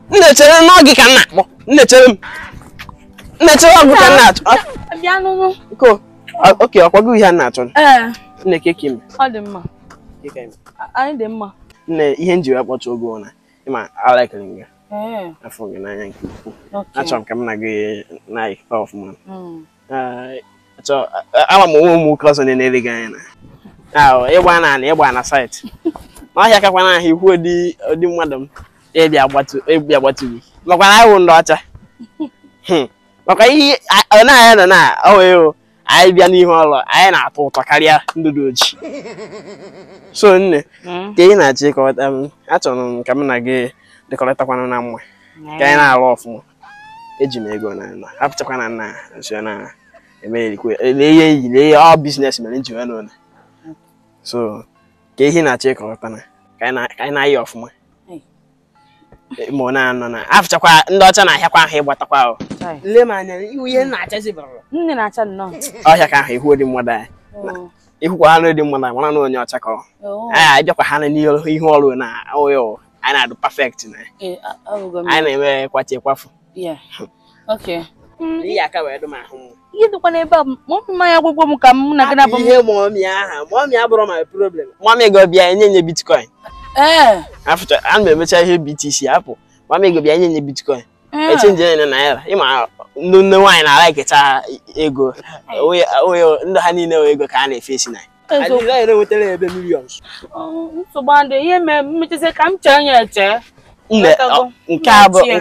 Nnechere n'oge ka nna akpọ. Nnechere ọgụ ka nna achọ. Bịa nụnụ. Ko. Okay, ọkwago ihe nna achọ. Nne keke ime. Ọ dị mma. Keke ime. Anyị dị mma. Nne ihe nji wee kpọcha ogo na ịma alakịrị nga. Afọ gị n'anya nke ukwuu. Achọrọ m ka m na gị na-ayịkọ ọfụma. Ama m onwe ụmụ ọzọ na-enere gị anya na ịgba na saịtị. N'ọhịa kakwa na ahịa ikwu ụdị mmadụ m ịbịa agbatu gị. Makwa na anyị wụ ndị ọcha. Maka ihe ọ na-anya nọ na ọwụ anyị bịa n'ihu ọrụ anyị na-atọ ụtọ karịa ndụdụ ojii. So nne ka ị na-achọ ịkọta m achọrọ m ka m na gị dịkọrịtakwanụ na mma ka anyị na-arụ ọfụma. Eji m ego na hapụchakwa na nna nso na emeghịkwe ihe iyi lee ọ biznes mere nji wee n'ụlọ. So ka ihe na-achọ ịkọrọta na ka anyị na-ayị ọfụma ma ọ na-anọ na afụchakwa ndị ọcha na-ahịakwa ahụ ịgbatakwa ahụ lee m anya ihe na-achazi bara nne na-acha nnọọ ọhịa ka ahụ ihu dị mmadụ anyị ihukwa ha dị mmadụ mara na onye ọcha ka anyị bịakwa ha n'ihu ọrụ na anyị na-adụ perfect na anyị na-eme kwachi ekwafu ihe aka wee dụ m ahụ ihe dịkwa n'ebe a mmanya gwụgwọ m ka m na gị na-abụ ihe mọmị aha mọmị abụrụ my problem mọmị go bịa enye bitcoin after ana m emecha ihe BTC apụ mọmị go bịa enye bitcoin echenje na naira ịma nne nwaanyị na-alaikecha ego ndị ha niile ego ka a na-efesi na anyị na-enwetara ebe millions nsogbu adị ihe mmechizi ka m chee ya eche nke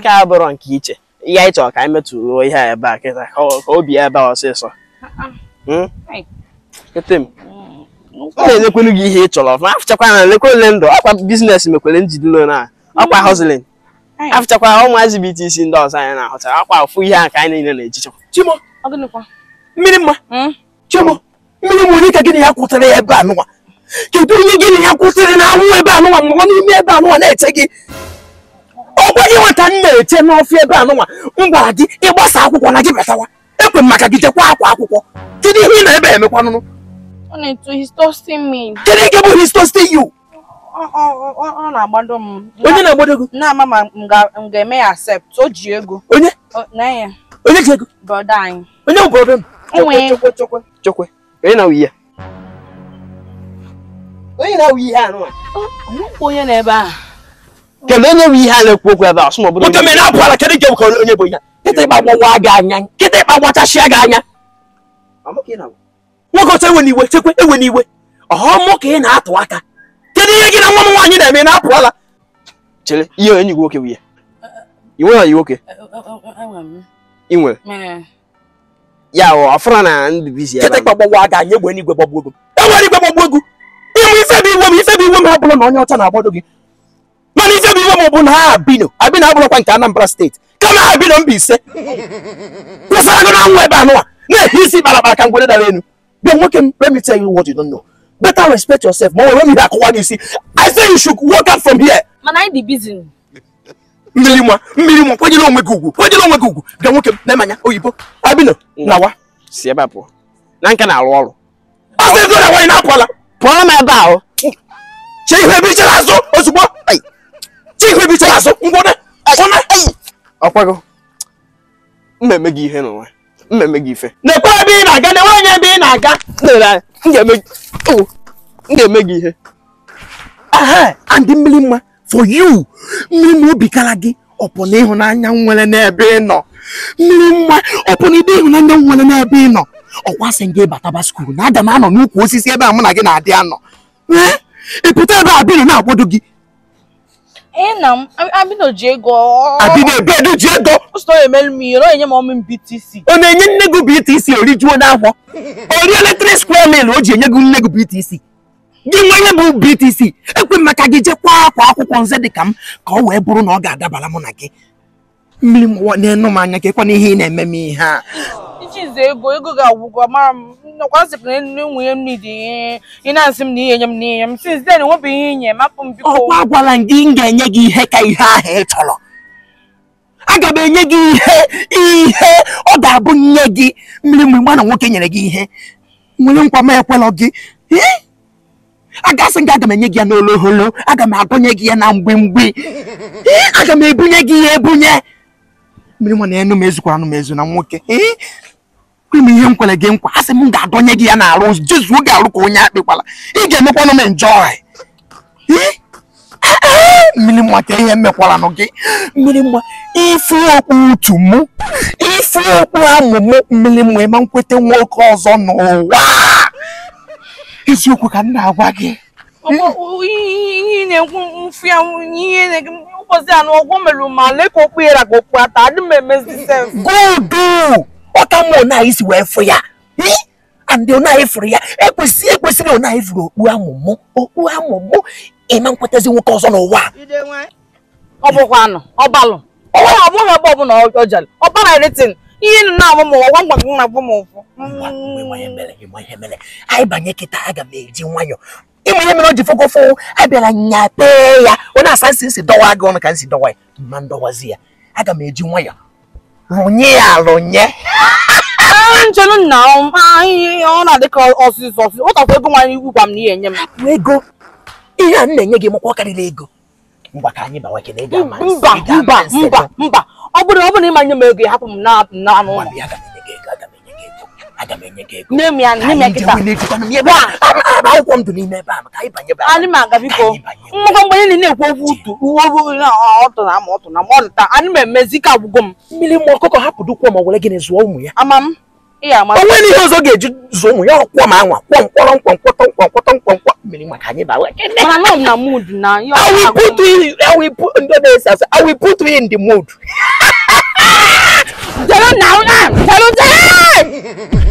abụrụ nke iche ihe anyị chọrọ ka anyị metụrụ ihe a ebe a kịta ka obi ebe a ọsịsọ m na-enyekwenu gị ihe ị chọrọ ọfụma afụchakwa na lekwa ole ndụ ọkwa biznes mekwere njidelo na ọkwa hustling afụchakwa ụmụazị BTC ndị ọzọ anyị na-ahụta ọkwa ofu ihe a ka anyị niile na-ejichakwa Chimo mmiri mma Chimo mmiri nwere ike gịnị ya kwụtara ya ebe anụnwa kedu onye gịnị ya kwụtara na anwụ ebe anụnwa nọ n'ime ebe anụnwa na-eche gị ọgwa gị nweta m na-eche n'ọfịa ebe anụnwa m gwara gị ịgbasa akwụkwọ na gị batawa ekwe m maka gị jekwa akwa akwụkwọ kedu ihe ị na-ebe emekwanụnụ kedu ike bụ his toasting you ọ na-agbado m onye na-agbado ego na-ama ma m ga-eme ya accept o ji ego onye ji ego brother anyị onye bụ brother m chokwe onye na-awụ ihe anụnwa onye na-ebe a kedu onye bụ ihe a na-ekwu okwu ebe a ọsọ maọbụ ụtọ mere apụ ala kedu nke bụ onye bụ ihe kịta ịgba gbawa gị anya kịta ịgba gbachasịa gị anya nwoke ọcha ewe n'iwe chekwe ewe n'iwe ọhọmụ ka ị na-atụ aka kedu ihe gị na nwa m nwaanyị na-eme na-apụ ala chere ihe onye igwe nwoke bụ ihe iwe ya nwoke ị nwere ya ọfụrụ na ndị bizi kịta ịgba gbawa gị anya egbe n'igwe gbagbuo ego enwere igwe gbagbuo ego ịmụ ife bụ iwe m abụrụ na onye ọcha na-agbado gị mana ife bụ iwe m bụ na ha abino abụrụkwa nke Anambra steeti kama ha abino Mbaise kwesịrị agụ na nwa ebe anụwa na-ehi isi kparakpara ka ngwere dara elu bịa nwoke m let me tell you what you don't know better respect yourself ma ọ nwere ihe akụwa gị isi I say you should walk out from here mana anyị dị busy mmiri nwa kwanyere onwe gị ugwu bịa nwoke m na-emanya oyibo abino nawa si ebe a pụọ na nka na-arụ ọrụ ọsọ ego na nwaanyị na-apụala pụọ m ebe ahụ che ihu ebe ichere azụ ozugbo ngwọna ọkwago mmemme gị ihe n'ụwa mmemme gị ife na-ekwe ebe ị na-aga na nwaanyị ebe ị na-aga m ga-eme gị ihe and mmiri mma for you mmiri ma obi kara gị ọpụ na ịhụnanya nwere n'ebe ị nọ mmiri mma ọpụ na ide ịhụnanya nwere n'ebe ị nọ ọkwa sị gị bataba skuul na aga m anọ n'ukwu osisi ebe a mụ na gị na-adị anọ ịpụta ebe abino na-agbado gị Abino ji ego abino ebe ji ego ọ na-enye nne gị BTC orijuo n'afọ ori eletrik square mil o ji enye gị nne gị BTC gị nwenye bụ BTC ekwe maka gị jekwa akwa akwụkwọ nze dị ka m ka ọ wee bụrụ na ọ ga-adabara mụ na gị mmiri na-enu m anya ka ịkwa n'ihe ị na-eme m ihe a ichize ego ga-agwụgwọ mara m nakwasịpụrụ nwunye m n'idi ị na-asị m na ihe nye m n'ihe m since then nwebụ ihe inye mapụ m biko ọkwa agwala gị m ga-enye gị ihe ka ihe ahụ ị chọrọ aga m enye gị ihe ọ ga-abụ nye gị mmiri mgbe na nwoke nyere gị ihe nwere nkwa m ekwelọ gị Agasi nga aga m enye gị ya n'oloholo, aga m agụnye gị ya na mgbimgbi. Aga m ebunye gị ya ebunye. Mmiri nwa na-enu m ezukwara m ezu na nwoke. Kwere m ihe m kwere gị nkwa, asị m ga-adọnye gị ya n'arụ, Jesu ga-arụ ka onye akpịkwala. Ị ga-emekwanụ m enjoy. Mmiri nwa ka ihe mekwara nụ gị. Mmiri nwa ife okpu utu mụ, ife okpu amụmụ mmiri nwa ema nkwete nwoke ọzọ n'ụwa. Eziokwu ka m na-agwa gị. Ihe na-ekwu mfu ya ihe na-ekwu ụbọchị anụ ọgwụ merụ ma lee ka okpu yara ka okpu ata adị m emezi sef. Godu ọka mụ na isi wee fụ ya. And ọ na-efuru ya ekwesịrị ọ na-efuru okpu amụmụ ema nkwetezi nwoke ọzọ n'ụwa. Ọ bụkwa anụ ọbalụ ọ bụghị ebe ọbụla ọ jere ọ bara anything ihe na-abụ m ọgwa mgbakọ na-abụ m ụfụ. Anyị banye kịta aga m eji nwayọ ịmụ ihe mere o ji fọgọfọ abịara nyape ya ọ na-asa nsi dọwa gị ọnụ ka nsi dọwa ya ma ndọwazi ya aga m eji nwayọ rụnye ya rụnye. Nchelu nna ọ na-adị ka ọsịsọ ụtọkwa ego nwanyị iwu gwa m na ihe enye m ego ihe a na-enye gị makwa karịrị ego. Ngwa ka anyị bawa kene ego ama mba ọ bụrụ ịma nye m ego ya hapụ m na anụ aga m enye gị ego nne m ya kịta akwụkwọ m dị n'ime ebe a maka anyị banye ebe anyị ma aga biko mmụkọ mgbe anyị na-ekwu okwu utu ọtụ na ama ọtụ na ma ọdịta anyị ma emezi ka agwụgo m mmiri mmụọ ọkụkọ hapụ dụkwọ ma were gịnị zụọ ụmụ ya ama m iya ama o nwere ihe ọzọ ga-eji zụọ ụmụ ya ọkwọ ma anwa kwọ mkpọrọ nkwọ mmiri maka anyị bawa kene mana nọ m na mood na ya I will put you in the mood. Tell him now, tell him.